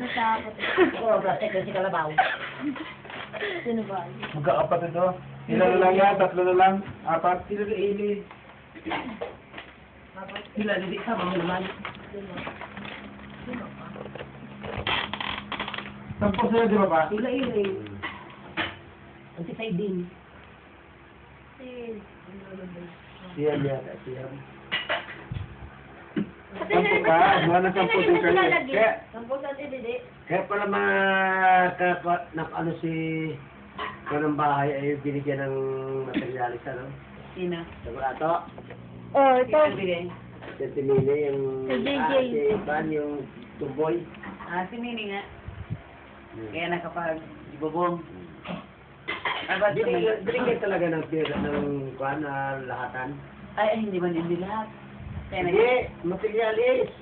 Natakot. Oo, plastic kasi kalabaw. Sino ba? Magkakapat ito. Ilan na lang yan? Tatlo na lang? Apat? Sino na ili? Sila, hindi sama mo naman. Sampo sila, di ba ba? Sila ili. Anti-side din. Siyam yata, siyam. Sampo ka? Wala na sampo din kayo. Sampo sa didi. Kaya pala ano si ng bahay ay binigyan ng materialis, ano? Sina. Saburato. Oh, ito. Bigay. Si Timine, yung... Si JJ. Si Pan, yung tumboy. Si Nini nga. Kaya nakapag bubong. Abad Binigyan talaga ng pera ng kuhan na lahatan. Ay, hindi man hindi lahat. Kaya Hindi, materialis.